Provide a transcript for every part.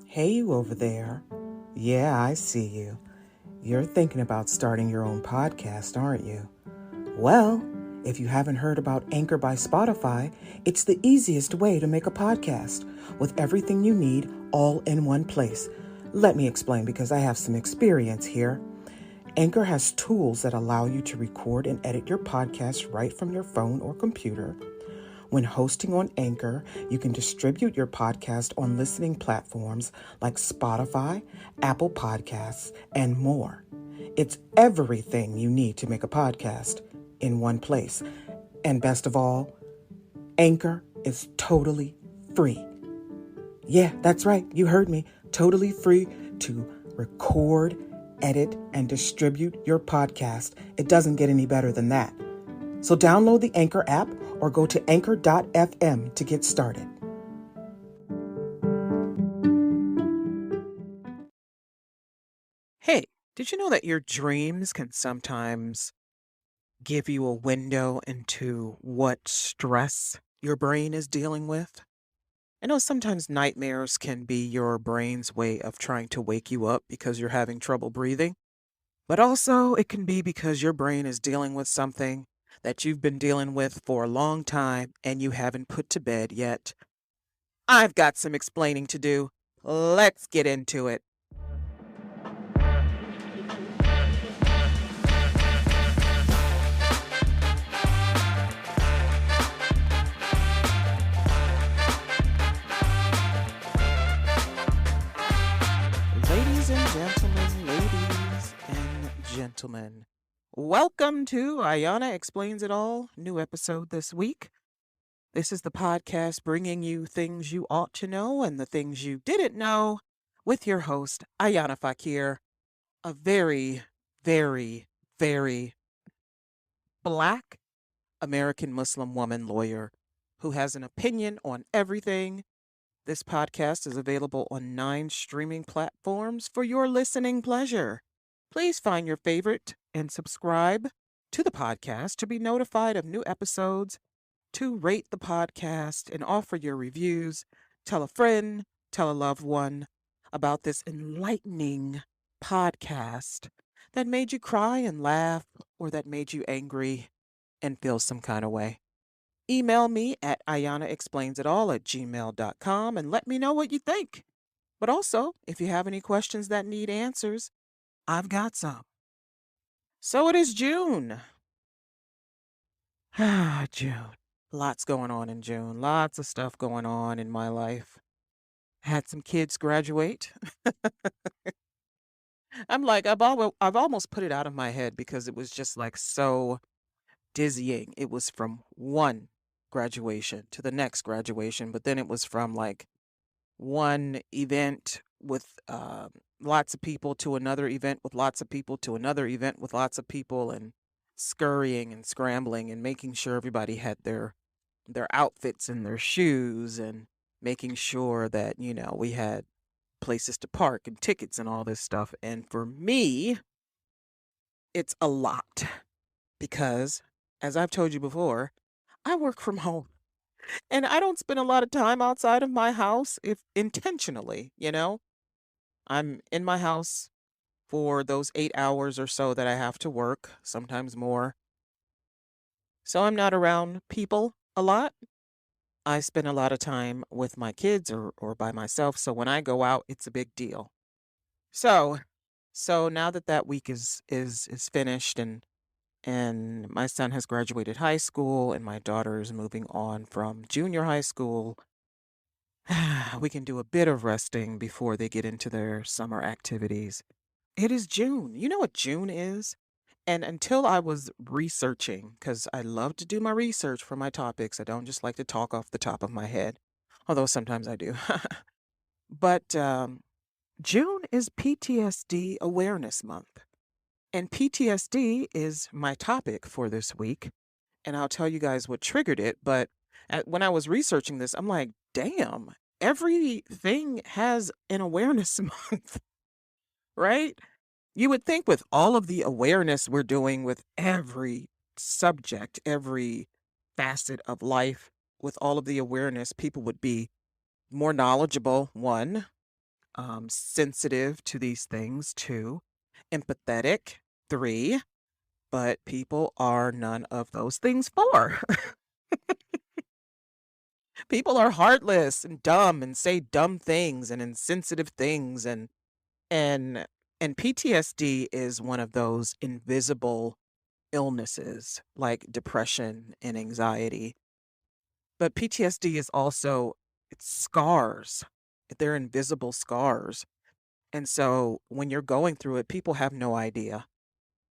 Hey, you over there. Yeah, I see you. You're thinking about starting your own podcast, aren't you? Well, if you haven't heard about Anchor by Spotify, it's the easiest way to make a podcast with everything you need all in one place. Let me explain because I have some experience here. Anchor has tools that allow you to record and edit your podcast right from your phone or computer. When hosting on Anchor, you can distribute your podcast on listening platforms like Spotify, Apple Podcasts, and more. It's everything you need to make a podcast in one place. And best of all, Anchor is totally free. Yeah, that's right. You heard me. Totally free to record, edit, and distribute your podcast. It doesn't get any better than that. So download the Anchor app or go to anchor.fm to get started. Hey, did you know that your dreams can sometimes give you a window into what stress your brain is dealing with? I know sometimes nightmares can be your brain's way of trying to wake you up because you're having trouble breathing, but also it can be because your brain is dealing with something that you've been dealing with for a long time and you haven't put to bed yet. I've got some explaining to do. Let's get into it. Ladies and gentlemen, welcome to Ayana Explains It All, new episode this week. This is the podcast bringing you things you ought to know and the things you didn't know with your host, Ayana Fakir, a very, very, very Black American Muslim woman lawyer who has an opinion on everything. This podcast is available on 9 streaming platforms for your listening pleasure. Please find your favorite and subscribe to the podcast to be notified of new episodes, to rate the podcast and offer your reviews. Tell a friend, tell a loved one about this enlightening podcast that made you cry and laugh or that made you angry and feel some kind of way. Email me at ayanaexplainsitall@gmail.com and let me know what you think. But also, if you have any questions that need answers, I've got some. So it is June. June. Lots going on in June. Lots of stuff going on in my life. Had some kids graduate. I've almost put it out of my head because it was just like so dizzying. It was from one graduation to the next graduation, but then it was from like one event with lots of people to another event with lots of people to another event with lots of people, and scurrying and scrambling and making sure everybody had their outfits and their shoes, and making sure that, we had places to park and tickets and all this stuff. And for me, it's a lot because, as I've told you before, I work from home. And I don't spend a lot of time outside of my house if intentionally, I'm in my house for those 8 hours or so that I have to work, sometimes more. So I'm not around people a lot. I spend a lot of time with my kids or by myself. So when I go out, it's a big deal. So now that week is finished, and my son has graduated high school and my daughter is moving on from junior high school, we can do a bit of resting before they get into their summer activities. It is June. You know what June is? And until I was researching, because I love to do my research for my topics, I don't just like to talk off the top of my head, although sometimes I do. But June is PTSD Awareness Month. And PTSD is my topic for this week. And I'll tell you guys what triggered it. But when I was researching this, I'm like, damn, everything has an awareness month, right? You would think with all of the awareness we're doing with every subject, every facet of life with all of the awareness, people would be more knowledgeable, one, sensitive to these things, two, empathetic, three, but people are none of those things, four. People are heartless and dumb and say dumb things and insensitive things and and PTSD is one of those invisible illnesses like depression and anxiety. But PTSD is also it's scars. They're invisible scars. And so when you're going through it, people have no idea.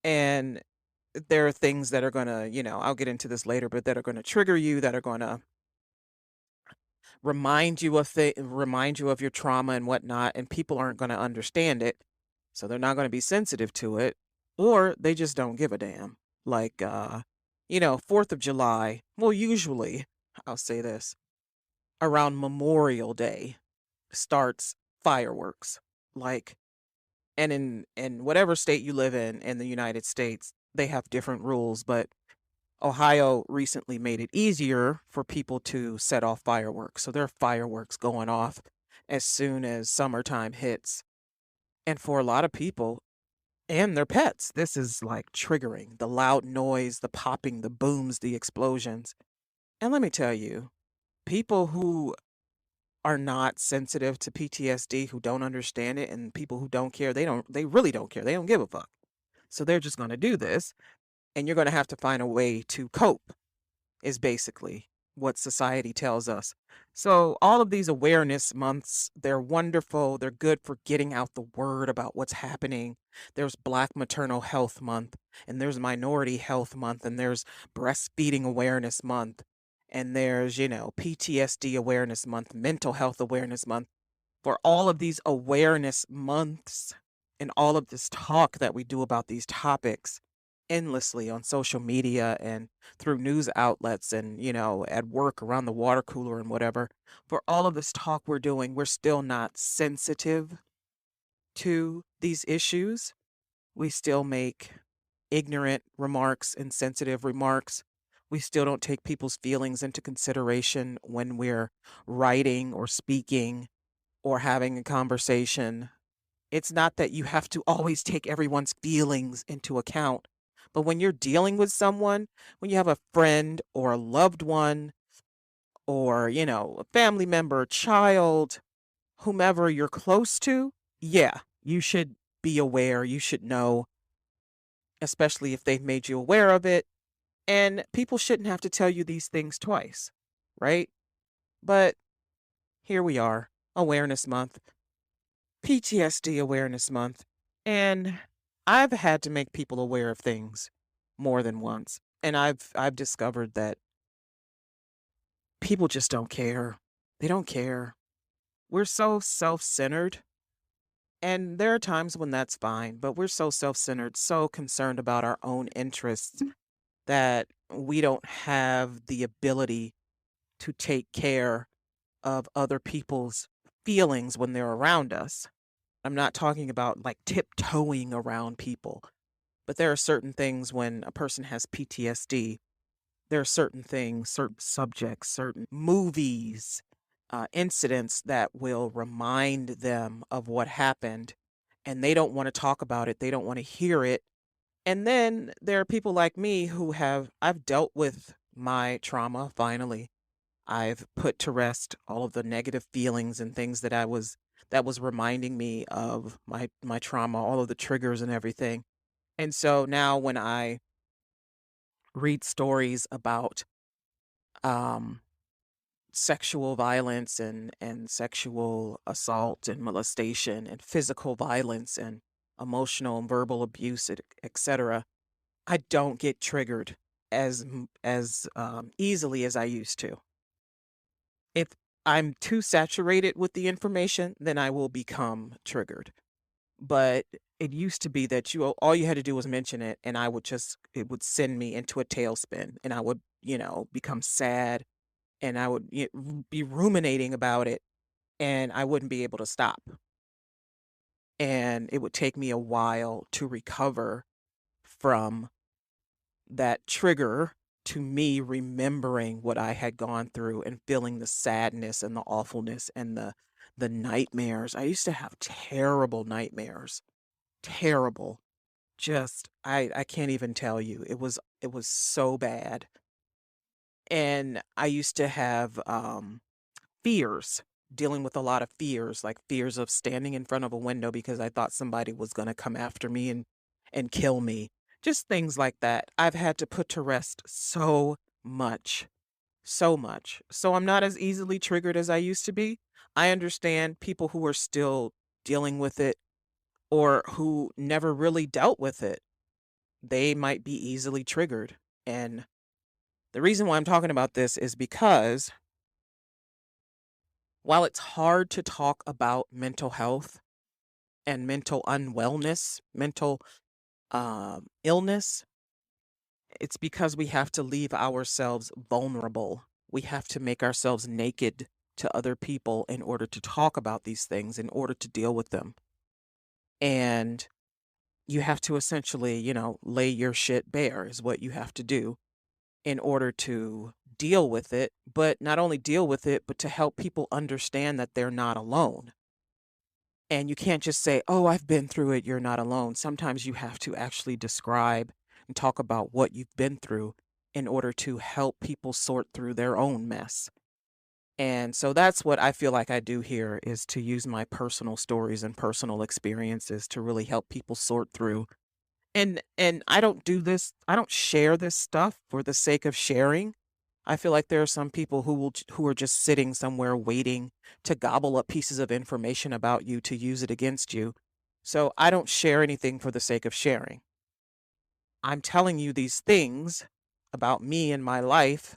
And there are things that are going to, I'll get into this later, but that are going to trigger you, that are going to remind you of your trauma and whatnot, and people aren't going to understand it. So they're not going to be sensitive to it, or they just don't give a damn. Like 4th of July. Well, usually, I'll say this, around Memorial Day starts fireworks. Like and in whatever state you live in the United States, they have different rules, but Ohio recently made it easier for people to set off fireworks. So there are fireworks going off as soon as summertime hits. And for a lot of people and their pets, this is like triggering the loud noise, the popping, the booms, the explosions. And let me tell you, people who are not sensitive to PTSD, who don't understand it, and people who don't care, they really don't care. They don't give a fuck. So they're just going to do this, and you're going to have to find a way to cope, is basically what society tells us. So all of these awareness months, they're wonderful. They're good for getting out the word about what's happening. There's Black Maternal Health Month, and there's Minority Health Month, and there's Breastfeeding Awareness Month, and there's, PTSD Awareness Month, Mental Health Awareness Month. For all of these awareness months and all of this talk that we do about these topics endlessly on social media and through news outlets and, at work around the water cooler and whatever, for all of this talk we're doing, we're still not sensitive to these issues. We still make ignorant remarks, insensitive remarks. We still don't take people's feelings into consideration when we're writing or speaking or having a conversation. It's not that you have to always take everyone's feelings into account, but when you're dealing with someone, when you have a friend or a loved one or, a family member, child, whomever you're close to, yeah, you should be aware. You should know, especially if they've made you aware of it. And people shouldn't have to tell you these things twice, right? But here we are, Awareness Month. PTSD Awareness Month, and I've had to make people aware of things more than once. And I've discovered that people just don't care. They don't care. We're so self-centered, and there are times when that's fine, but we're so self-centered, so concerned about our own interests that we don't have the ability to take care of other people's feelings when they're around us. I'm not talking about like tiptoeing around people, but there are certain things when a person has PTSD. There are certain things, certain subjects, certain movies, incidents that will remind them of what happened, and they don't want to talk about it. They don't want to hear it. And then there are people like me I've dealt with my trauma finally. I've put to rest all of the negative feelings and things that was reminding me of my trauma, all of the triggers and everything. And so now when I read stories about um sexual violence and sexual assault and molestation and physical violence and emotional and verbal abuse, etc., I don't get triggered as easily as I used to. If I'm too saturated with the information, then I will become triggered. But it used to be that all you had to do was mention it, and it would send me into a tailspin, and I would, become sad, and I would be ruminating about it, and I wouldn't be able to stop. And it would take me a while to recover from that trigger to me remembering what I had gone through and feeling the sadness and the awfulness and the nightmares. I used to have terrible nightmares. Terrible. Just I can't even tell you. It was so bad. And I used to have fears, dealing with a lot of fears, like fears of standing in front of a window because I thought somebody was going to come after me and kill me. Just things like that. I've had to put to rest so much, so much. So I'm not as easily triggered as I used to be. I understand people who are still dealing with it or who never really dealt with it. They might be easily triggered. And the reason why I'm talking about this is because while it's hard to talk about mental health and mental unwellness, mental illness, it's because we have to leave ourselves vulnerable. We have to make ourselves naked to other people in order to talk about these things, in order to deal with them. And you have to essentially, lay your shit bare, is what you have to do in order to deal with it. But not only deal with it, but to help people understand that they're not alone. And you can't just say, oh, I've been through it, you're not alone. Sometimes you have to actually describe and talk about what you've been through in order to help people sort through their own mess. And so that's what I feel like I do here, is to use my personal stories and personal experiences to really help people sort through. And I don't do this, I don't share this stuff for the sake of sharing. I feel like there are some people who are just sitting somewhere waiting to gobble up pieces of information about you to use it against you. So I don't share anything for the sake of sharing. I'm telling you these things about me and my life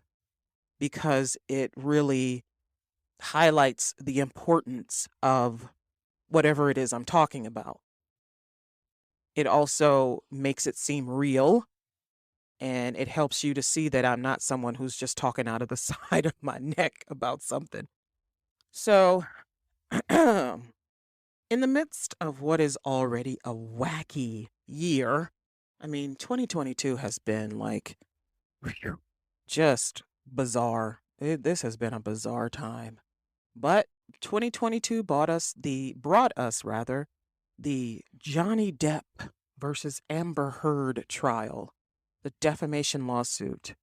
because it really highlights the importance of whatever it is I'm talking about. It also makes it seem real, and it helps you to see that I'm not someone who's just talking out of the side of my neck about something. So, in the midst of what is already a wacky year, I mean, 2022 has been like just bizarre. This has been a bizarre time. But 2022 brought us rather the Johnny Depp versus Amber Heard trial, the defamation lawsuit.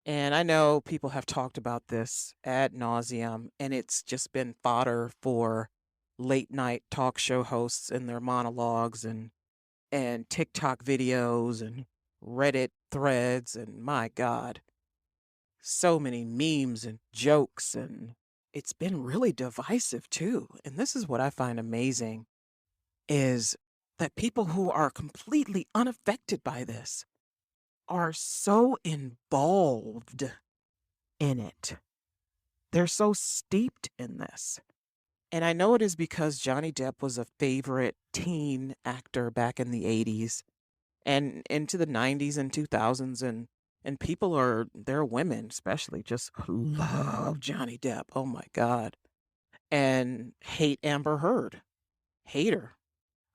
And I know people have talked about this ad nauseum, and it's just been fodder for late night talk show hosts and their monologues and TikTok videos and Reddit threads, and my God, so many memes and jokes, and it's been really divisive too. And this is what I find amazing, is that people who are completely unaffected by this are so involved in it. They're so steeped in this. And I know it is because Johnny Depp was a favorite teen actor back in the 80s and into the 90s and 2000s, and people are, there are women especially, just love Johnny Depp. Oh my God. And hate Amber Heard. Hate her.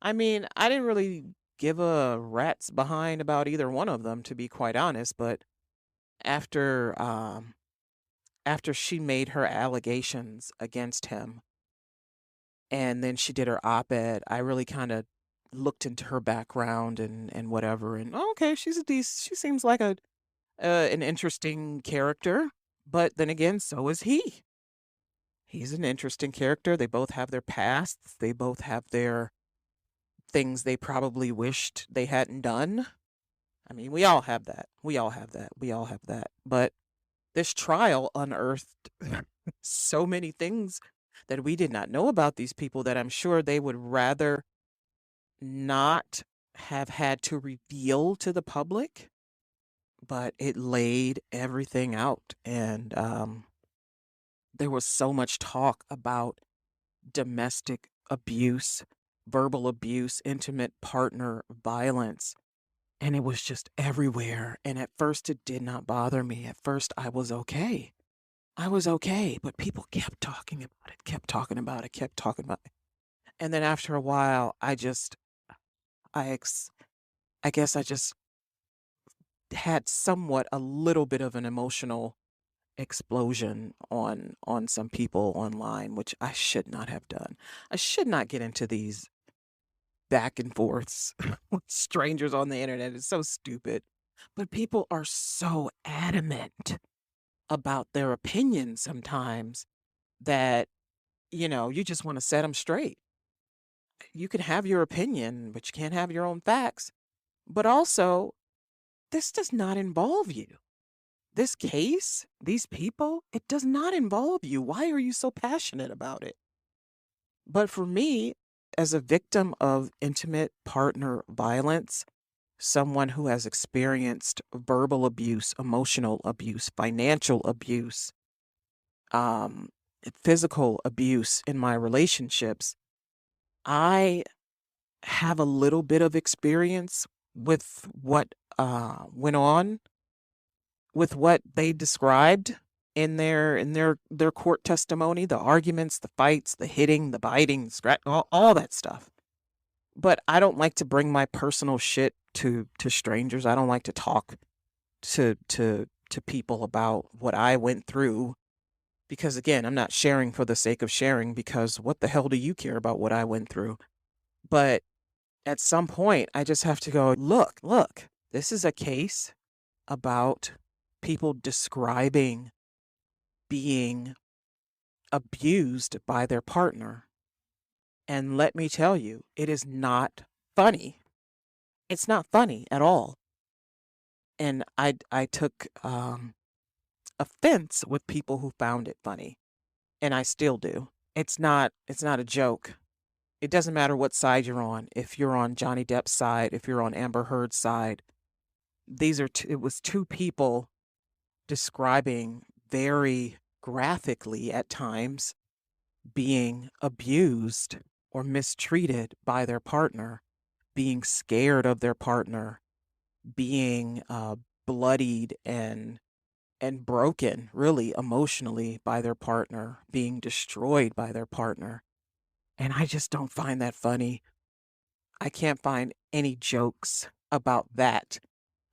I mean, I didn't really give a rat's behind about either one of them, to be quite honest, but after after she made her allegations against him and then she did her op-ed, I really kind of looked into her background and whatever, and okay, she seems like a an interesting character. But then again, so is he. He's an interesting character. They both have their pasts. They both have their things they probably wished they hadn't done. I mean, we all have that. We all have that. We all have that. But this trial unearthed so many things that we did not know about these people that I'm sure they would rather not have had to reveal to the public. But it laid everything out. And there was so much talk about domestic abuse, verbal abuse, intimate partner violence. And it was just everywhere. And at first, it did not bother me. At first, I was okay. I was okay. But people kept talking about it, kept talking about it, kept talking about it. And then after a while, I guess I just had somewhat a little bit of an emotional explosion on some people online, which I should not have done. I should not get into these back and forths with strangers on the internet. It's so stupid. But people are so adamant about their opinions sometimes that, you just want to set them straight. You can have your opinion, but you can't have your own facts. But also, this does not involve you. This case, these people, it does not involve you. Why are you so passionate about it? But for me, as a victim of intimate partner violence, someone who has experienced verbal abuse, emotional abuse, financial abuse, um, physical abuse in my relationships, I have a little bit of experience with what went on, with what they described in their court testimony, the arguments, the fights, the hitting, the biting, all that stuff. But I don't like to bring my personal shit to strangers. I don't like to talk to people about what I went through because again, I'm not sharing for the sake of sharing because what the hell do you care about what I went through? But at some point, I just have to go, look, this is a case about people describing being abused by their partner. And let me tell you, it is not funny. It's not funny at all. And I took offense with people who found it funny, and I still do. It's not a joke. It doesn't matter what side you're on. If you're on Johnny Depp's side, if you're on Amber Heard's side, it was two people describing very graphically at times being abused or mistreated by their partner, being scared of their partner, being bloodied and broken, really emotionally by their partner, being destroyed by their partner. And I just don't find that funny. I can't find any jokes about that.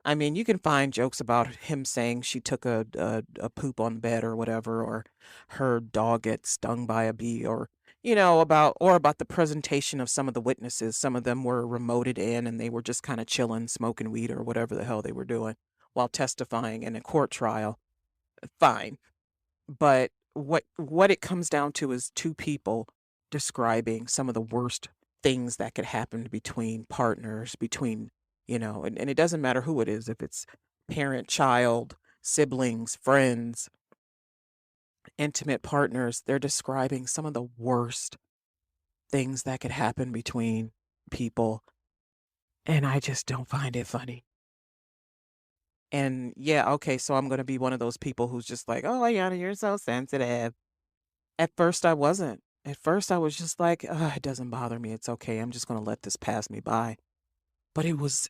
I mean, you can find jokes about him saying she took a poop on the bed or whatever, or her dog gets stung by a bee, or about the presentation of some of the witnesses. Some of them were remoted in, and they were just kind of chilling, smoking weed or whatever the hell they were doing while testifying in a court trial. Fine, but what it comes down to is two people describing some of the worst things that could happen between partners, between, and it doesn't matter who it is, if it's parent, child, siblings, friends, intimate partners, they're describing some of the worst things that could happen between people. And I just don't find it funny. And yeah, okay, so I'm going to be one of those people who's just like, oh, Ayana, you're so sensitive. At first, I wasn't. At first, I was just like, it doesn't bother me. It's okay. I'm just going to let this pass me by. But it was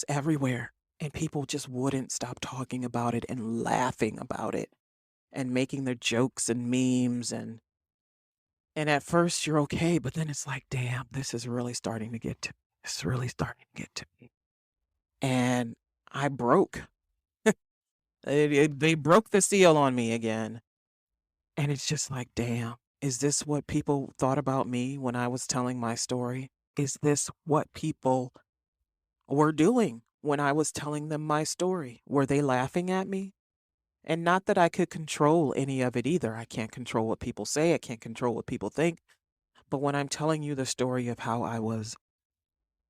everywhere. And people just wouldn't stop talking about it and laughing about it and making their jokes and memes. And at first, you're okay. But then it's like, damn, this is really starting to get to me. This is really starting to get to me. And I broke. They broke the seal on me again. And it's just like, damn, is this what people thought about me when I was telling my story? Is this what people were doing when I was telling them my story? Were they laughing at me? And not that I could control any of it either. I can't control what people say. I can't control what people think. But when I'm telling you the story of how I was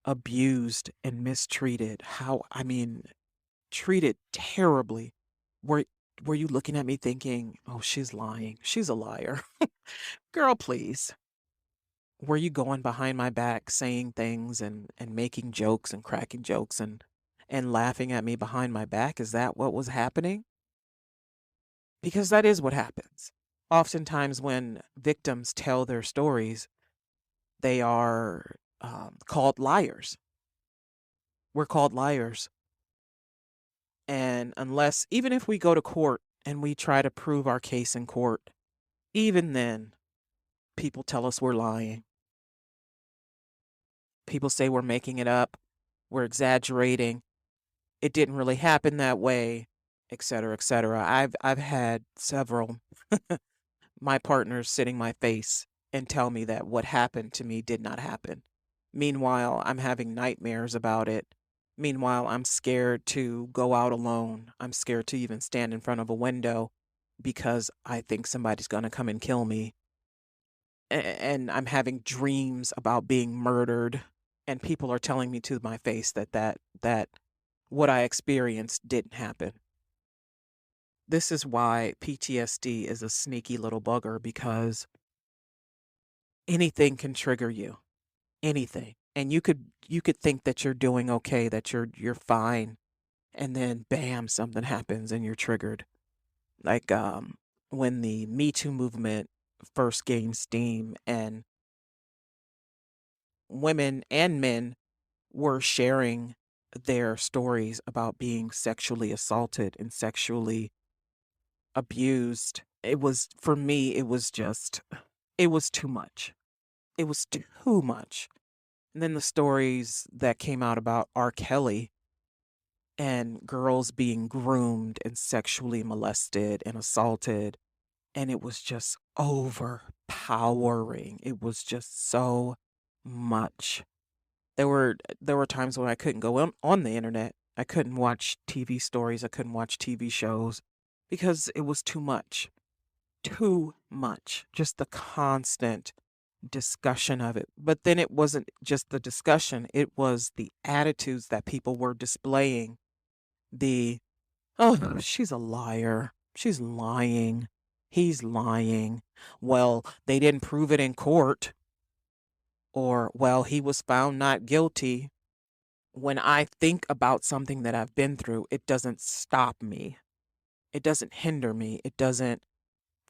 abused and mistreated, treated terribly, were were you looking at me thinking, "Oh, she's lying. She's a liar." Girl, please. Were you going behind my back saying things and making jokes and cracking jokes and laughing at me behind my back? Is that what was happening? Because that is what happens. Oftentimes when victims tell their stories, they are called liars. We're called liars. And even if we go to court and we try to prove our case in court, even then, people tell us we're lying. People say we're making it up, we're exaggerating. it didn't really happen that way, et cetera, et cetera. I've had several my partners sitting my face and tell me that what happened to me did not happen. Meanwhile, I'm having nightmares about it. Meanwhile, I'm scared to go out alone. I'm scared to even stand in front of a window because I think somebody's going to come and kill me. And I'm having dreams about being murdered, and people are telling me to my face that what I experienced didn't happen. This is why PTSD is a sneaky little bugger, because anything can trigger you. Anything. And you could think that you're doing okay, that you're fine, and then bam, something happens and you're triggered. Like when the Me Too movement first gained steam and women and men were sharing their stories about being sexually assaulted and sexually abused. It was, for me, it was too much. It was too much. And then the stories that came out about R. Kelly and girls being groomed and sexually molested and assaulted. And it was just overpowering. It was just so much. There were times when I couldn't go on the internet. I couldn't watch TV stories. I couldn't watch TV shows because it was too much. Too much. Just the constant discussion of it. But then it wasn't just the discussion, it was the attitudes that people were displaying. The, oh, she's a liar. She's lying. He's lying. Well, they didn't prove it in court. Or, well, he was found not guilty. When I think about something that I've been through, it doesn't stop me. It doesn't hinder me. It doesn't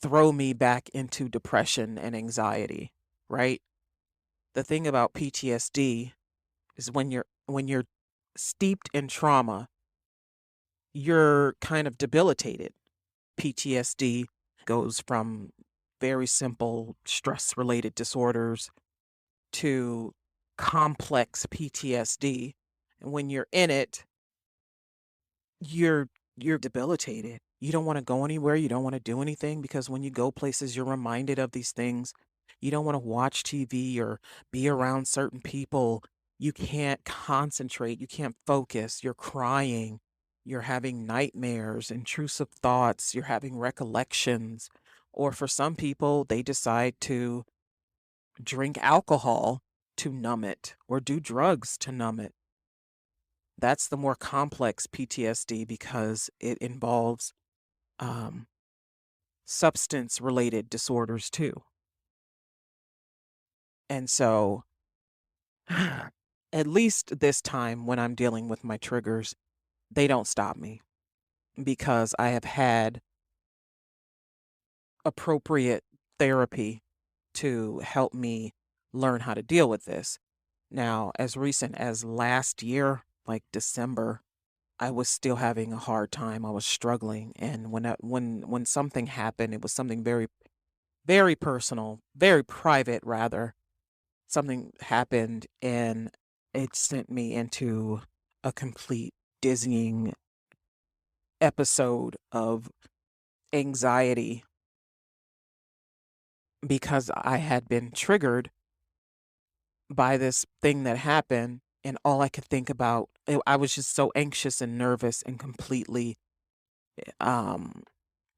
throw me back into depression and anxiety, right? The thing about PTSD is when you're steeped in trauma, you're kind of debilitated. PTSD goes from very simple stress related disorders to complex PTSD. And when you're in it, you're debilitated. You don't want to go anywhere, you don't want to do anything, because when you go places you're reminded of these things. You don't want to watch TV or be around certain people. You can't concentrate, you can't focus, you're crying, you're having nightmares, intrusive thoughts, you're having recollections. Or for some people, they decide to drink alcohol to numb it or do drugs to numb it. That's the more complex PTSD because it involves um, substance related disorders too. And so, at least this time when I'm dealing with my triggers, they don't stop me because I have had appropriate therapy to help me learn how to deal with this. Now, as recent as last year, like December, I was still having a hard time. I was struggling, and when something happened, it was something very very personal, very private rather. Something happened and it sent me into a complete dizzying episode of anxiety because I had been triggered by this thing that happened, and all I could think about, I was just so anxious and nervous and completely um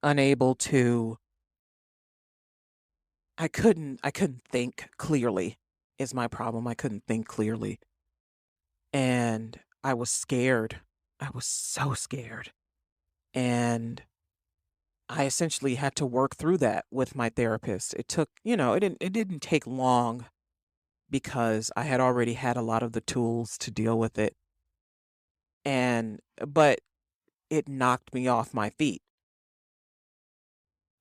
unable to, I couldn't think clearly is my problem. I couldn't think clearly. And I was scared. I was so scared. And I essentially had to work through that with my therapist. It took, it didn't take long because I had already had a lot of the tools to deal with it. But it knocked me off my feet.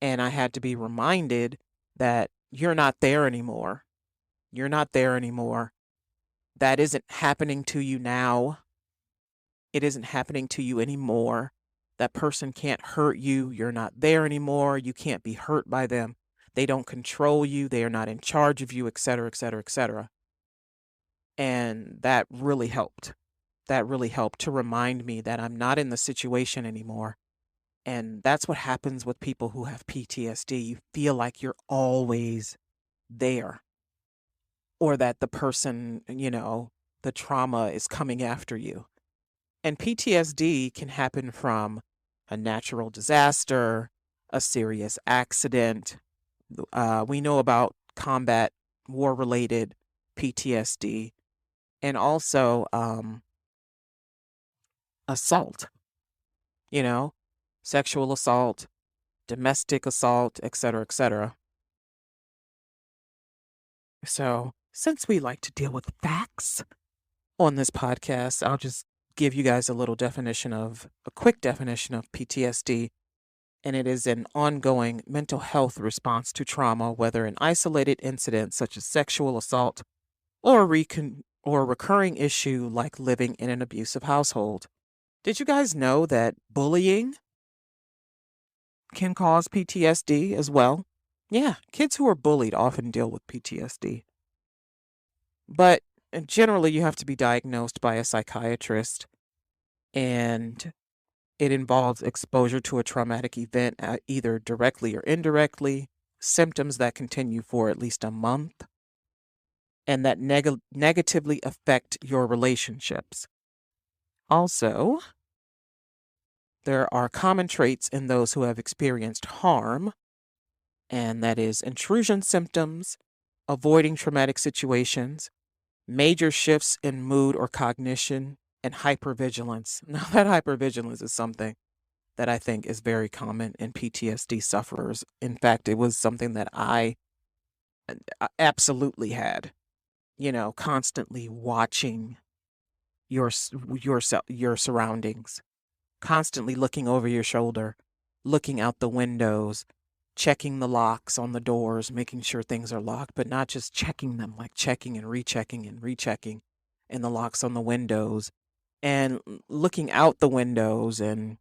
And I had to be reminded that you're not there anymore. You're not there anymore. That isn't happening to you now. It isn't happening to you anymore. That person can't hurt you. You're not there anymore. You can't be hurt by them. They don't control you. They are not in charge of you, et cetera, et cetera, et cetera. And that really helped. that really helped to remind me that I'm not in the situation anymore. And that's what happens with people who have PTSD. You feel like you're always there, or that the person, the trauma is coming after you. And PTSD can happen from a natural disaster, a serious accident. We know about combat, war related PTSD, and also assault, you know, sexual assault, domestic assault, et cetera, et cetera. So, since we like to deal with facts on this podcast, I'll just give you guys a quick definition of PTSD. And it is an ongoing mental health response to trauma, whether an isolated incident such as sexual assault or or a recurring issue like living in an abusive household. Did you guys know that bullying can cause PTSD as well? Yeah, kids who are bullied often deal with PTSD. But generally, you have to be diagnosed by a psychiatrist, and it involves exposure to a traumatic event, either directly or indirectly, symptoms that continue for at least a month, and that negatively affect your relationships. Also, there are common traits in those who have experienced harm, and that is intrusion symptoms, avoiding traumatic situations, major shifts in mood or cognition, and hypervigilance. Now, that hypervigilance is something that I think is very common in PTSD sufferers. In fact, it was something that I absolutely had, constantly watching your surroundings, constantly looking over your shoulder, looking out the windows, checking the locks on the doors, making sure things are locked, but not just checking them, like checking and rechecking and the locks on the windows, and looking out the windows. And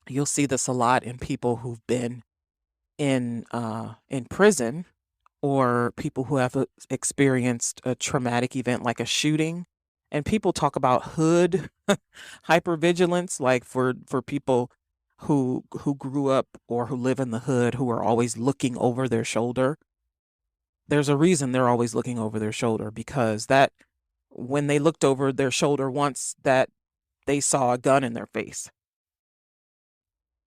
you'll see this a lot in people who've been in prison, or people who have experienced a traumatic event like a shooting. And people talk about hood hypervigilance, like for people who grew up or who live in the hood, who are always looking over their shoulder. There's a reason they're always looking over their shoulder, because that when they looked over their shoulder once, that they saw a gun in their face,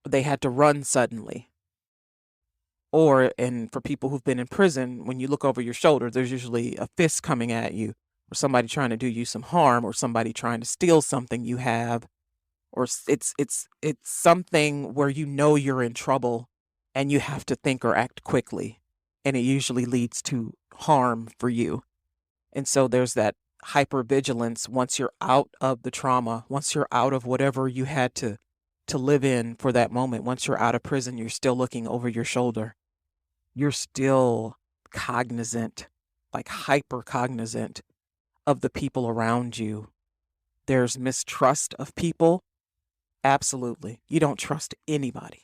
they had to run suddenly. And for people who've been in prison, when you look over your shoulder, there's usually a fist coming at you, or somebody trying to do you some harm, or somebody trying to steal something you have, or it's something where you're in trouble and you have to think or act quickly, and it usually leads to harm for you. And so there's that hypervigilance once you're out of the trauma, once you're out of whatever you had to live in for that moment. Once you're out of prison, you're still looking over your shoulder. You're still cognizant, like hyper cognizant of the people around you. There's mistrust of people. Absolutely. You don't trust anybody.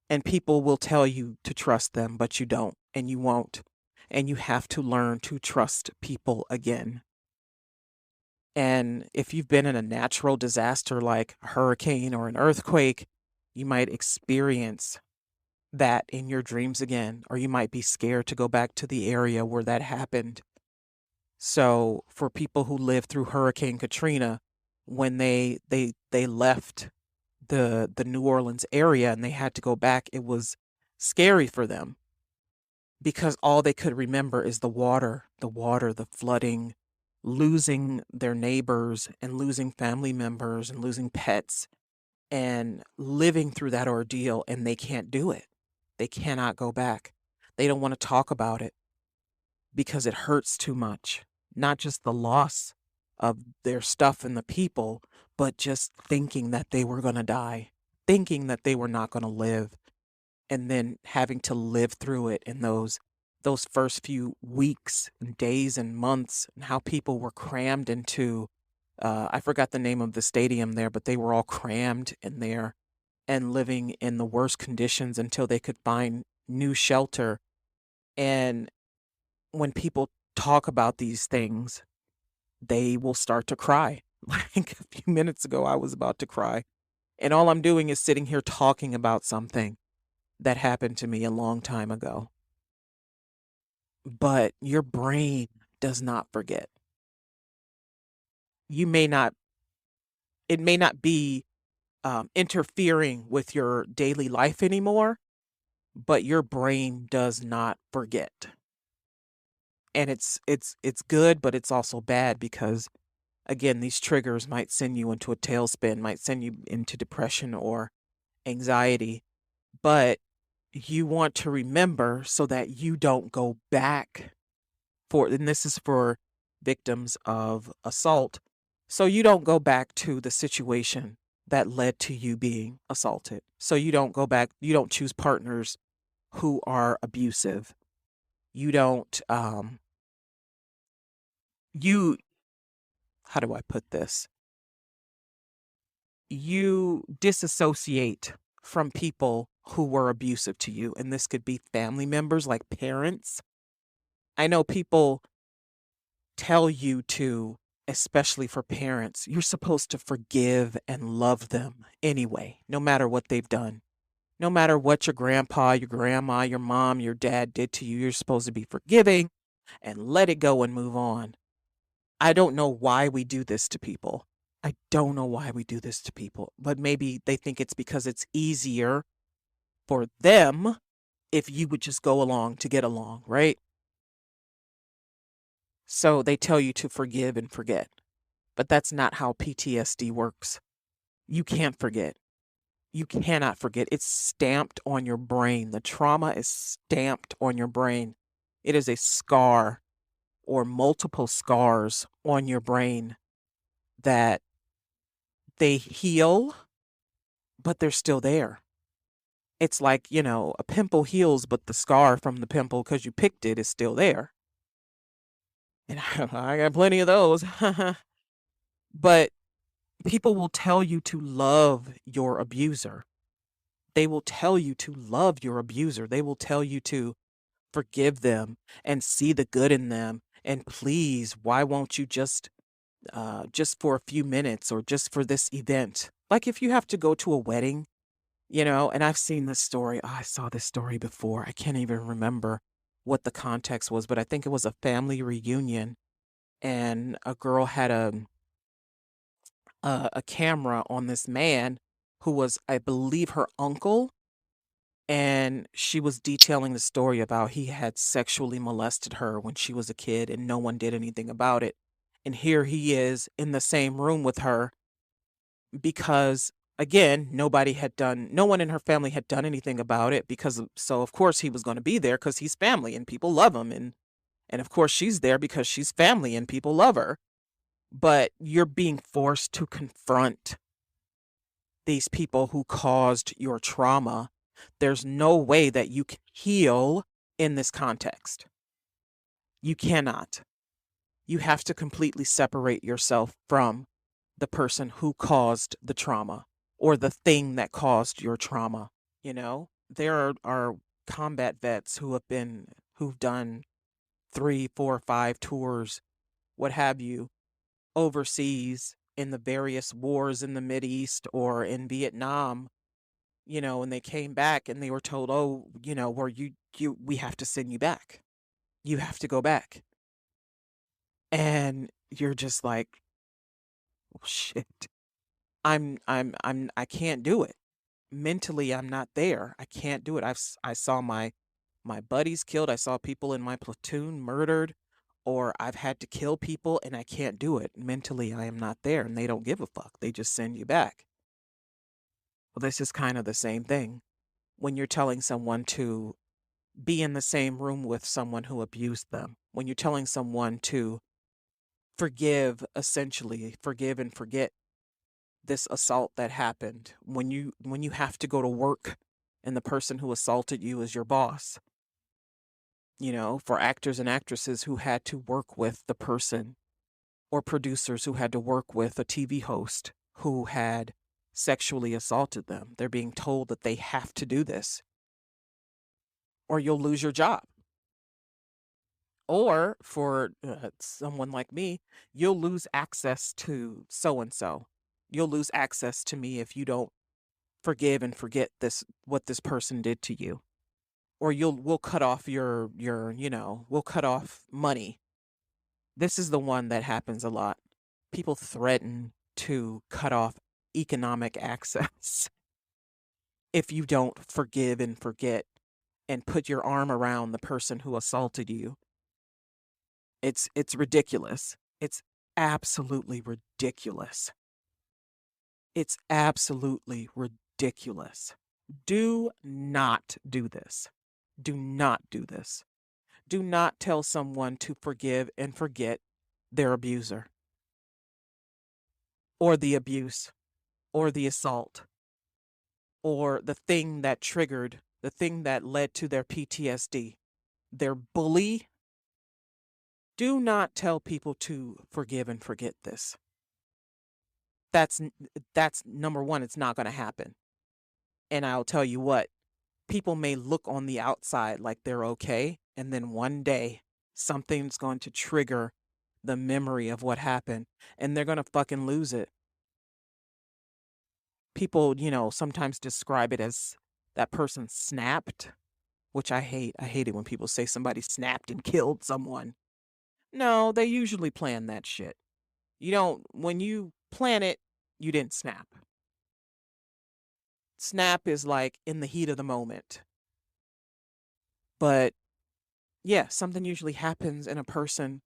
And people will tell you to trust them, but you don't, and you won't. And you have to learn to trust people again. And if you've been in a natural disaster like a hurricane or an earthquake, you might experience that in your dreams again, or you might be scared to go back to the area where that happened. So for people who lived through Hurricane Katrina, when they left the New Orleans area and they had to go back, it was scary for them, because all they could remember is the flooding, losing their neighbors and losing family members and losing pets, and living through that ordeal, and they can't do it. They cannot go back. They don't want to talk about it because it hurts too much. Not just the loss of their stuff and the people, but just thinking that they were going to die, thinking that they were not going to live, and then having to live through it in those first few weeks and days and months, and how people were crammed into I forgot the name of the stadium there, but they were all crammed in there and living in the worst conditions until they could find new shelter. And when people talk about these things, they will start to cry. Like a few minutes ago, I was about to cry. And all I'm doing is sitting here talking about something that happened to me a long time ago. But your brain does not forget. You may not, it may not be interfering with your daily life anymore, but your brain does not forget. And it's good, but it's also bad because again, these triggers might send you into a tailspin, might send you into depression or anxiety, but you want to remember so that you don't go back for, and this is for victims of assault, so you don't go back to the situation that led to you being assaulted. So you don't go back, you don't choose partners who are abusive. You don't, you, how do I put this? You disassociate from people who were abusive to you. And this could be family members like parents. I know people tell you to, especially for parents, you're supposed to forgive and love them anyway, no matter what they've done. No matter what your grandpa, your grandma, your mom, your dad did to you, you're supposed to be forgiving and let it go and move on. I don't know why we do this to people. I don't know why we do this to people, but maybe they think it's because it's easier for them if you would just go along to get along, right? So they tell you to forgive and forget. But that's not how PTSD works. You can't forget. You cannot forget. It's stamped on your brain. The trauma is stamped on your brain. It is a scar or multiple scars on your brain that they heal, but they're still there. It's like, a pimple heals, but the scar from the pimple, because you picked it, is still there. And I got plenty of those. But people will tell you to love your abuser. They will tell you to love your abuser. They will tell you to forgive them and see the good in them. And please, why won't you just for a few minutes or just for this event? Like if you have to go to a wedding, and I've seen this story. I saw this story before. I can't even remember what the context was, but I think it was a family reunion and a girl had a camera on this man who was, I believe, her uncle, and she was detailing the story about he had sexually molested her when she was a kid and no one did anything about it. And here he is in the same room with her because again, no one in her family had done anything about it so of course he was going to be there cuz he's family and people love him, and of course she's there because she's family and people love her. But you're being forced to confront these people who caused your trauma. There's no way that you can heal in this context. You cannot. You have to completely separate yourself from the person who caused the trauma or the thing that caused your trauma. There are combat vets who've done 3, 4, 5 tours, what have you, overseas in the various wars in the Mideast or in Vietnam, and they came back and they were told, oh, where we have to send you back. You have to go back. And you're just like, oh, shit. I can't do it. Mentally, I'm not there. I can't do it. I saw my buddies killed. I saw people in my platoon murdered, or I've had to kill people and I can't do it. Mentally, I am not there and they don't give a fuck. They just send you back. Well, this is kind of the same thing when you're telling someone to be in the same room with someone who abused them. When you're telling someone to essentially forgive and forget this assault that happened. When you have to go to work and the person who assaulted you is your boss. For actors and actresses who had to work with the person, or producers who had to work with a TV host who had sexually assaulted them. They're being told that they have to do this or you'll lose your job. Or for someone like me, you'll lose access to so and so. You'll lose access to me if you don't forgive and forget this what this person did to you. Or we'll cut off we'll cut off money. This is the one that happens a lot. People threaten to cut off economic access if you don't forgive and forget and put your arm around the person who assaulted you. It's ridiculous. It's absolutely ridiculous. It's absolutely ridiculous. Do not do this. Do not do this. Do not tell someone to forgive and forget their abuser or the abuse or the assault or the thing that triggered, the thing that led to their PTSD, their bully. Do not tell people to forgive and forget this. That's number one, it's not going to happen. And I'll tell you what, people may look on the outside like they're okay, and then one day something's going to trigger the memory of what happened, and they're going to fucking lose it. People, sometimes describe it as that person snapped, which I hate. I hate it when people say somebody snapped and killed someone. No, they usually plan that shit. When you plan it, you didn't snap. Snap is like in the heat of the moment. But yeah, something usually happens in a person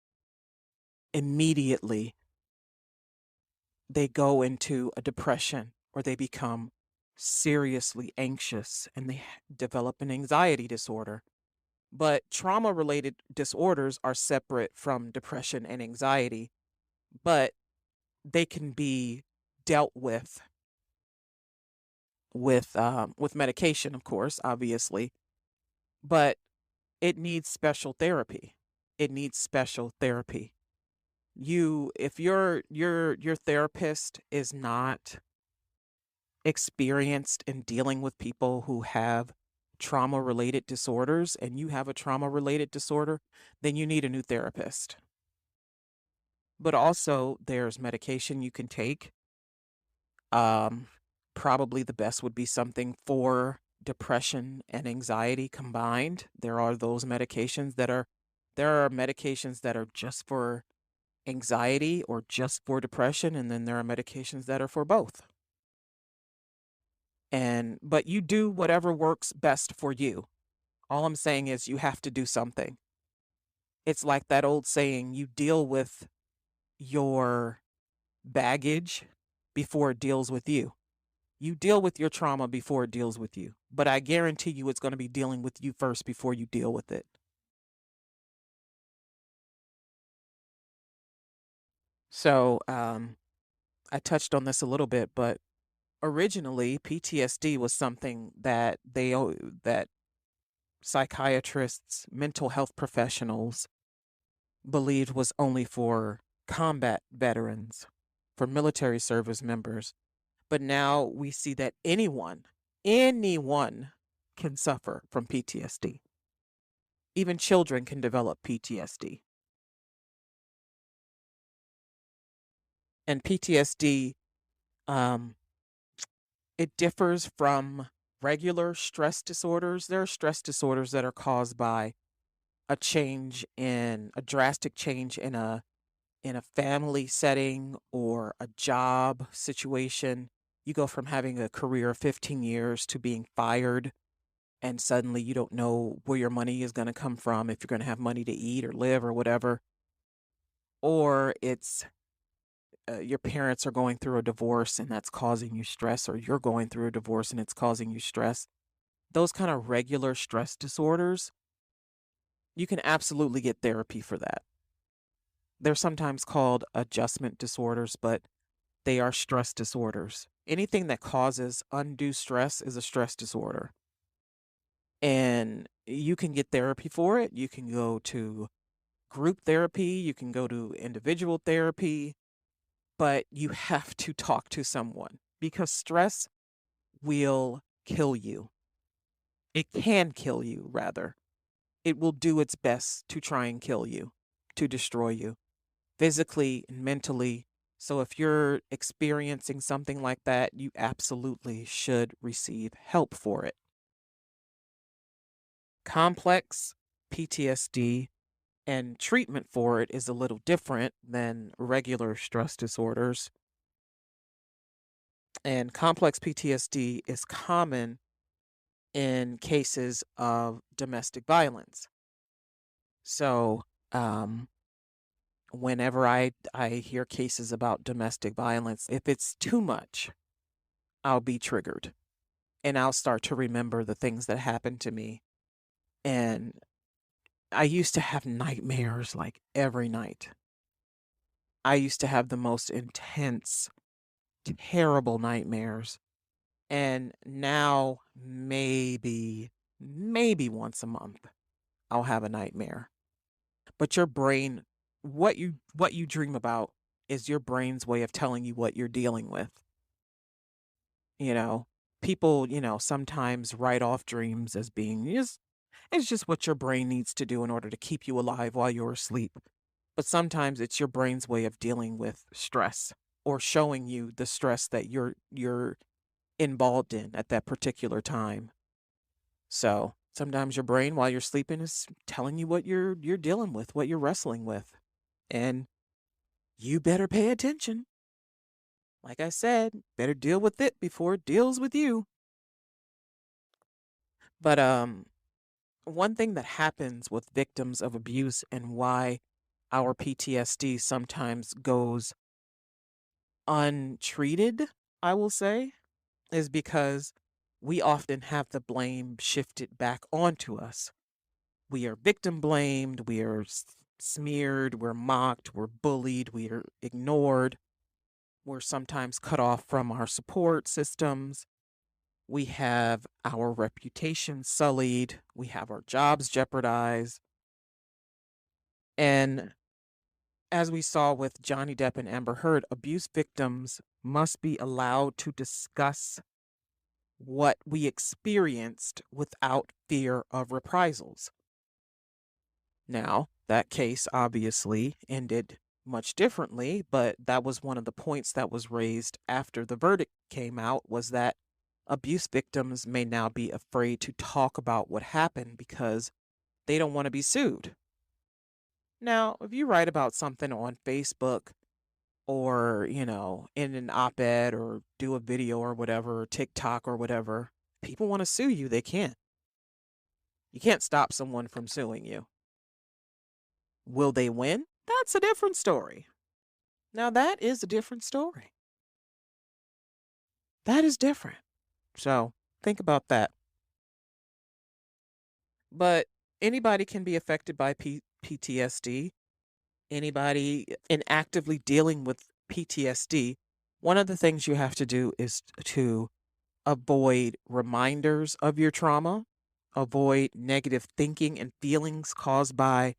immediately. They go into a depression or they become seriously anxious and they develop an anxiety disorder. But trauma-related disorders are separate from depression and anxiety, but they can be dealt with medication, of course, obviously, but it needs special therapy. It needs special therapy. If your therapist is not experienced in dealing with people who have trauma-related disorders and you have a trauma-related disorder, then you need a new therapist. But also there's medication you can take. Probably the best would be something for depression and anxiety combined. There are medications that are just for anxiety or just for depression, and then there are medications that are for both. But you do whatever works best for you. All I'm saying is you have to do something. It's like that old saying, you deal with your baggage before it deals with you. You deal with your trauma before it deals with you. But I guarantee you it's going to be dealing with you first before you deal with it. So, I touched on this a little bit, but originally PTSD was something that that psychiatrists, mental health professionals believed was only for combat veterans, for military service members. But now we see that anyone can suffer from PTSD. Even children can develop PTSD. And PTSD, it differs from regular stress disorders. There are stress disorders that are caused by a drastic change in a family setting or a job situation. You go from having a career of 15 years to being fired, and suddenly you don't know where your money is going to come from, if you're going to have money to eat or live or whatever. Or it's your parents are going through a divorce and that's causing you stress, or you're going through a divorce and it's causing you stress. Those kind of regular stress disorders, you can absolutely get therapy for that. They're sometimes called adjustment disorders, but they are stress disorders. Anything that causes undue stress is a stress disorder. And you can get therapy for it. You can go to group therapy, you can go to individual therapy, but you have to talk to someone because stress will kill you. It can kill you, rather. it will do its best to try and kill you, to destroy you, physically and mentally. So if you're experiencing something like that, you absolutely should receive help for it. Complex PTSD and treatment for it is a little different than regular stress disorders. And complex PTSD is common in cases of domestic violence. So, um, whenever I hear cases about domestic violence, if it's too much, I'll be triggered and I'll start to remember the things that happened to me. And I used to have nightmares like every night. I used to have the most intense, terrible nightmares. And now maybe once a month I'll have a nightmare. But your brain, what you dream about is your brain's way of telling you what you're dealing with. You know, people, sometimes write off dreams as being just it's just what your brain needs to do in order to keep you alive while you're asleep. But sometimes it's your brain's way of dealing with stress or showing you the stress that you're involved in at that particular time. So sometimes your brain while you're sleeping is telling you what you're dealing with, what you're wrestling with. And you better pay attention. Like I said, better deal with it before it deals with you. But one thing that happens with victims of abuse and why our PTSD sometimes goes untreated, I will say, is because we often have the blame shifted back onto us. We are victim blamed, we are smeared, we're mocked, we're bullied, we are ignored, we're sometimes cut off from our support systems. We have our reputation sullied, we have our jobs jeopardized. And as we saw with Johnny Depp and Amber Heard, abuse victims must be allowed to discuss what we experienced without fear of reprisals. Now, that case obviously ended much differently, but that was one of the points that was raised after the verdict came out was that abuse victims may now be afraid to talk about what happened because they don't want to be sued. Now, if you write about something on Facebook or, in an op-ed or do a video or whatever, or TikTok or whatever, people want to sue you, they can't. You can't stop someone from suing you. Will they win? That's a different story. Now, that is a different story. That is different. So, think about that. But anybody can be affected by PTSD. Anybody in actively dealing with PTSD, one of the things you have to do is to avoid reminders of your trauma, avoid negative thinking and feelings caused by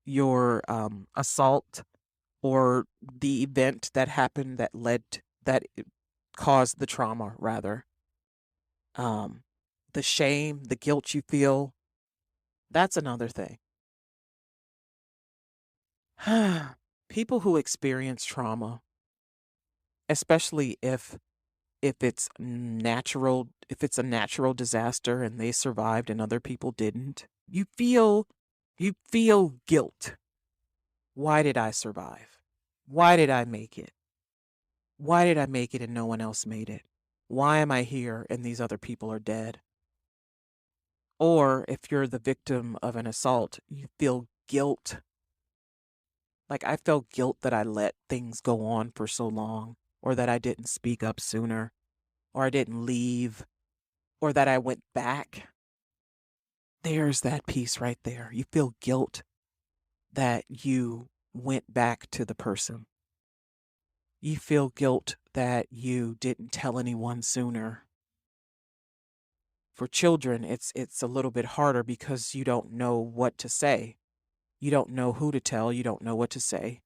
your assault or the event that happened that caused the trauma, rather. Um, the shame, the guilt you feel, that's another thing. People who experience trauma, especially if it's a natural disaster and they survived and other people didn't, you feel guilt. Why did I survive? Why did I make it? Why did I make it and no one else made it? Why am I here and these other people are dead? Or if you're the victim of an assault, you feel guilt. Like I felt guilt that I let things go on for so long, or that I didn't speak up sooner, or I didn't leave, or that I went back. There's that piece right there. You feel guilt that you went back to the person. You feel guilt that you didn't tell anyone sooner. For children, it's a little bit harder because you don't know what to say. You don't know who to tell, you don't know what to say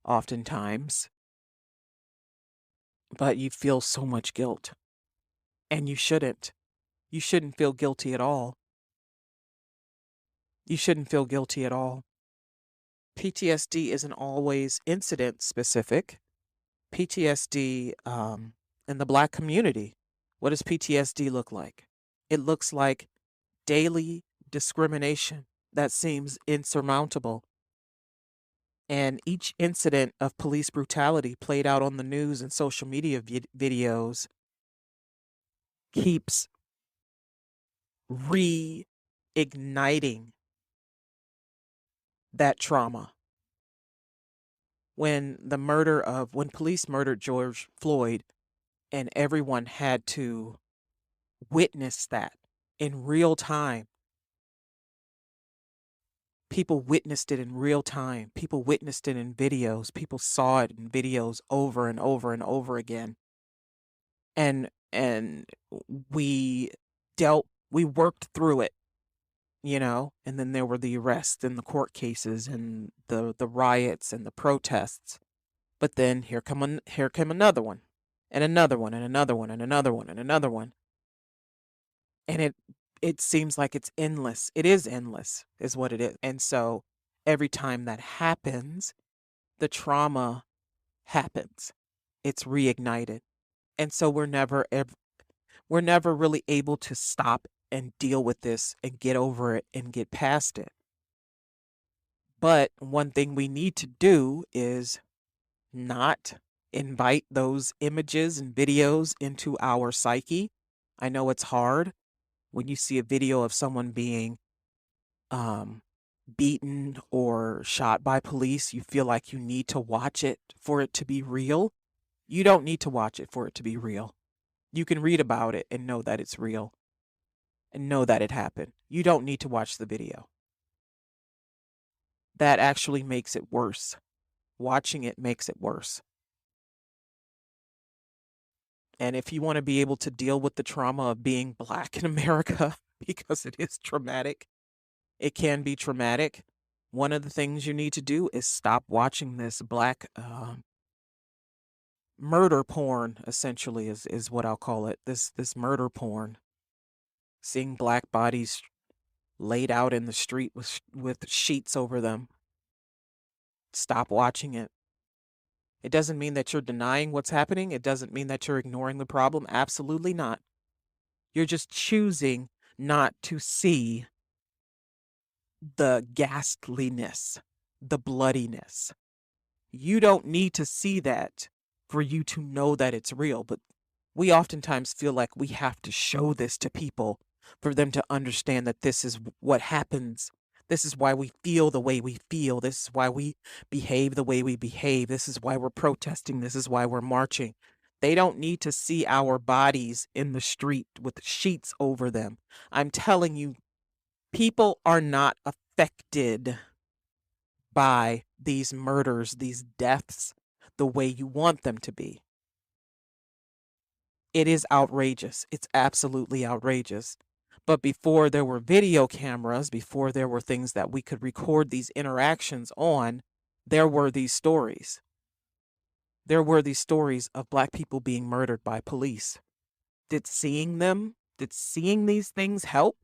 oftentimes. But you feel so much guilt. And you shouldn't. You shouldn't feel guilty at all. You shouldn't feel guilty at all. PTSD isn't always incident specific. PTSD in the Black community, what does PTSD look like? It looks like daily discrimination that seems insurmountable. And each incident of police brutality played out on the news and social media videos keeps reigniting that trauma. When police murdered George Floyd and everyone had to witness that in real time. People witnessed it in real time. People witnessed it in videos. People saw it in videos over and over and over again. And we we worked through it, and then there were the arrests and the court cases and the riots and the protests. But then here came another one, and another one, and another one, and another one, and another one. And it seems like it's endless. It is endless, is what it is. And so every time that happens, the trauma happens. It's reignited. And so we're never really able to stop and deal with this and get over it and get past it. But one thing we need to do is not invite those images and videos into our psyche. I know it's hard when you see a video of someone being beaten or shot by police. You feel like you need to watch it for it to be real. You don't need to watch it for it to be real. You can read about it and know that it's real and know that it happened. You don't need to watch the video. That actually makes it worse. Watching it makes it worse. And if you want to be able to deal with the trauma of being Black in America, because it is traumatic, it can be traumatic, one of the things you need to do is stop watching this Black murder porn, essentially, is what I'll call it. This murder porn. Seeing Black bodies laid out in the street with sheets over them. Stop watching it. It doesn't mean that you're denying what's happening. It doesn't mean that you're ignoring the problem. Absolutely not. You're just choosing not to see the ghastliness, the bloodiness. You don't need to see that for you to know that it's real, but we oftentimes feel like we have to show this to people for them to understand that this is what happens. This is why we feel the way we feel. This is why we behave the way we behave. This is why we're protesting. This is why we're marching. They don't need to see our bodies in the street with sheets over them. I'm telling you, people are not affected by these murders, these deaths, the way you want them to be. It is outrageous. It's absolutely outrageous. But before there were video cameras, before there were things that we could record these interactions on, there were these stories. There were these stories of Black people being murdered by police. Did seeing these things help?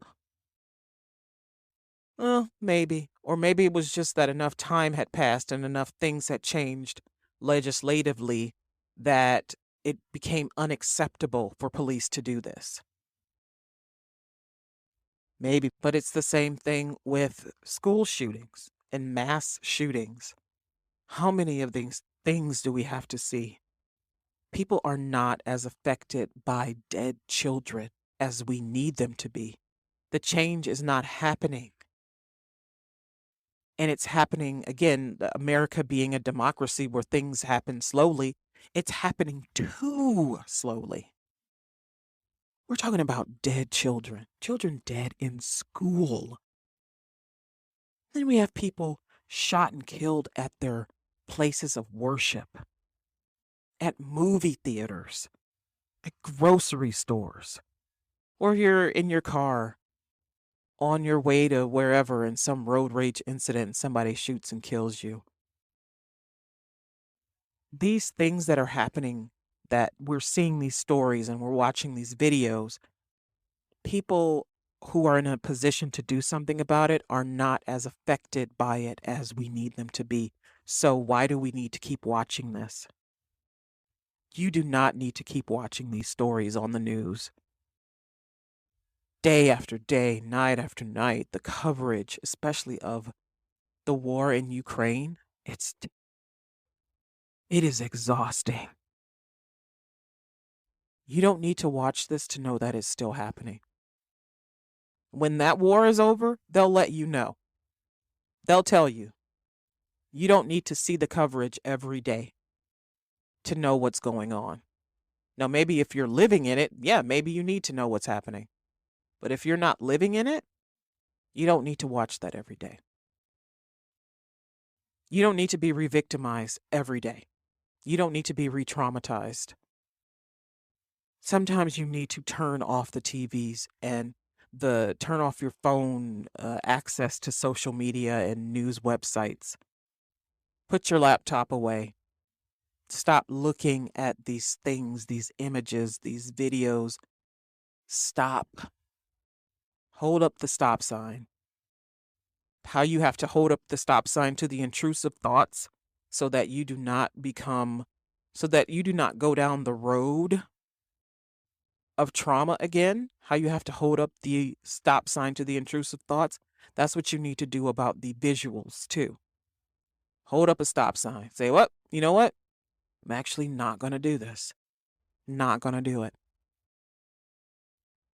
Maybe. Or maybe it was just that enough time had passed and enough things had changed legislatively that it became unacceptable for police to do this. Maybe, but it's the same thing with school shootings and mass shootings. How many of these things do we have to see? People are not as affected by dead children as we need them to be. The change is not happening. And it's happening, again, America being a democracy where things happen slowly, it's happening too slowly. We're talking about dead children dead in school. Then we have people shot and killed at their places of worship, at movie theaters, at grocery stores, or you're in your car on your way to wherever in some road rage incident, somebody shoots and kills you. These things that are happening, that we're seeing these stories and we're watching these videos, people who are in a position to do something about it are not as affected by it as we need them to be. So why do we need to keep watching this? You do not need to keep watching these stories on the news. Day after day, night after night, the coverage, especially of the war in Ukraine, it is exhausting. You don't need to watch this to know that it's still happening. When that war is over, they'll let you know. They'll tell you. You don't need to see the coverage every day to know what's going on. Now, maybe if you're living in it, yeah, maybe you need to know what's happening. But if you're not living in it, you don't need to watch that every day. You don't need to be re-victimized every day. You don't need to be re-traumatized. Sometimes you need to turn off the TVs and turn off your phone access to social media and news websites. Put your laptop away. Stop looking at these things, these images, these videos. Stop. Hold up the stop sign. How you have to hold up the stop sign to the intrusive thoughts so that you do not go down the road of trauma again. How you have to hold up the stop sign to the intrusive thoughts. That's what you need to do about the visuals too. Hold up a stop sign. Say, what? You know what? I'm actually not going to do this. Not going to do it.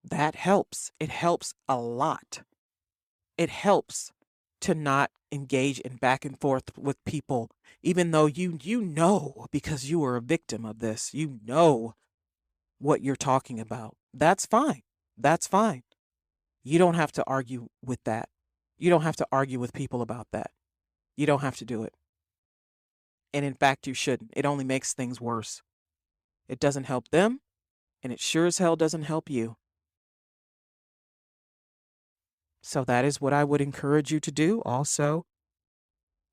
That helps. It helps a lot. It helps to not engage in back and forth with people, even though you know, because you were a victim of this, you know what you're talking about. That's fine. That's fine. You don't have to argue with that. You don't have to argue with people about that. You don't have to do it. And in fact, you shouldn't. It only makes things worse. It doesn't help them, and it sure as hell doesn't help you. So that is what I would encourage you to do. Also,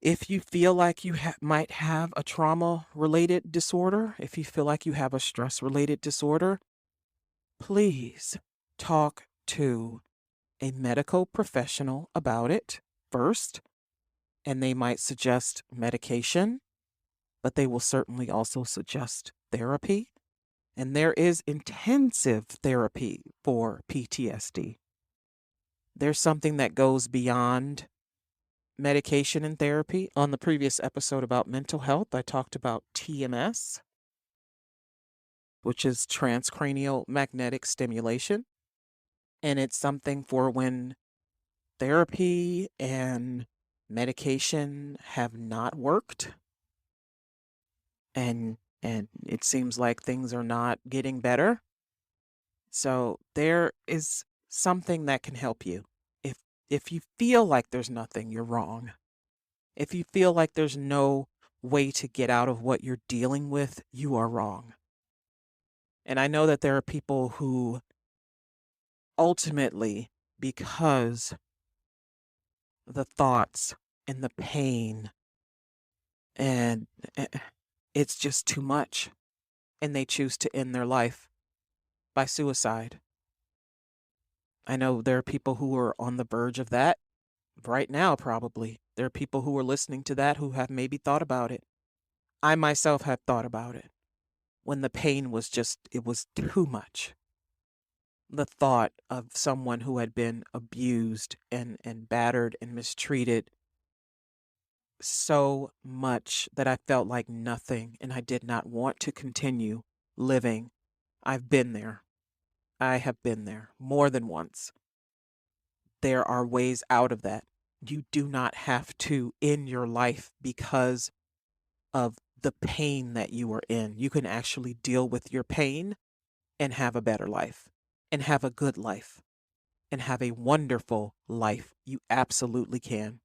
if you feel like you might have a trauma-related disorder, if you feel like you have a stress-related disorder, please talk to a medical professional about it first, and they might suggest medication, but they will certainly also suggest therapy. And there is intensive therapy for PTSD. There's something that goes beyond medication and therapy. On the previous episode about mental health, I talked about TMS, which is transcranial magnetic stimulation. And it's something for when therapy and medication have not worked. And it seems like things are not getting better. So there is something that can help you. If you feel like there's nothing, you're wrong. If you feel like there's no way to get out of what you're dealing with, you are wrong. And I know that there are people who ultimately, because the thoughts and the pain and it's just too much, and they choose to end their life by suicide. I know there are people who are on the verge of that right now, probably. There are people who are listening to that who have maybe thought about it. I myself have thought about it when the pain was it was too much. The thought of someone who had been abused and battered and mistreated so much that I felt like nothing, and I did not want to continue living. I've been there. I have been there more than once. There are ways out of that. You do not have to end your life because of the pain that you are in. You can actually deal with your pain and have a better life, and have a good life, and have a wonderful life. You absolutely can.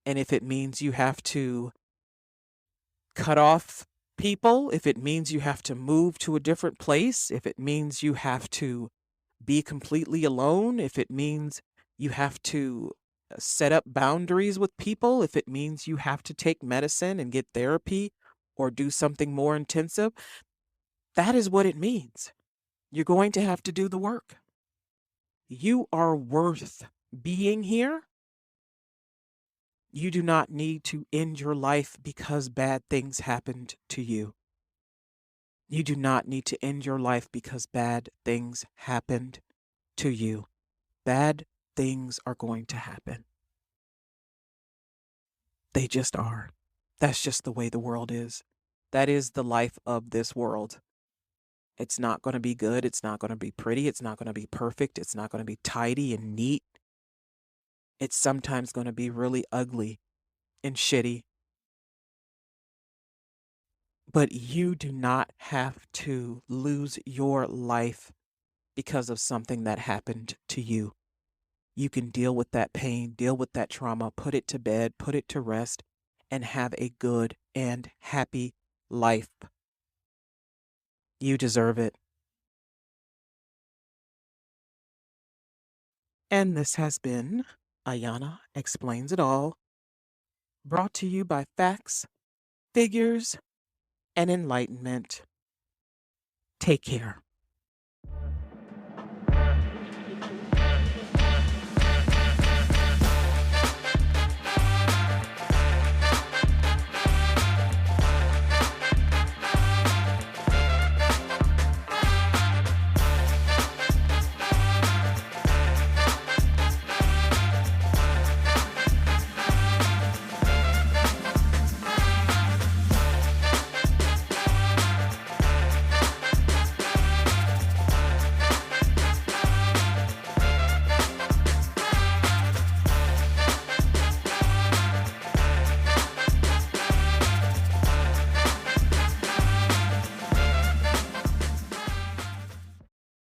And if it means you have to cut off people, if it means you have to move to a different place, if it means you have to be completely alone, if it means you have to set up boundaries with people, if it means you have to take medicine and get therapy or do something more intensive, that is what it means. You're going to have to do the work. You are worth being here. You do not need to end your life because bad things happened to you. You do not need to end your life because bad things happened to you. Bad things are going to happen. They just are. That's just the way the world is. That is the life of this world. It's not going to be good. It's not going to be pretty. It's not going to be perfect. It's not going to be tidy and neat. It's sometimes going to be really ugly and shitty. But you do not have to lose your life because of something that happened to you. You can deal with that pain, deal with that trauma, put it to bed, put it to rest, and have a good and happy life. You deserve it. And this has been Ayana Explains It All, brought to you by facts, figures, and enlightenment. Take care.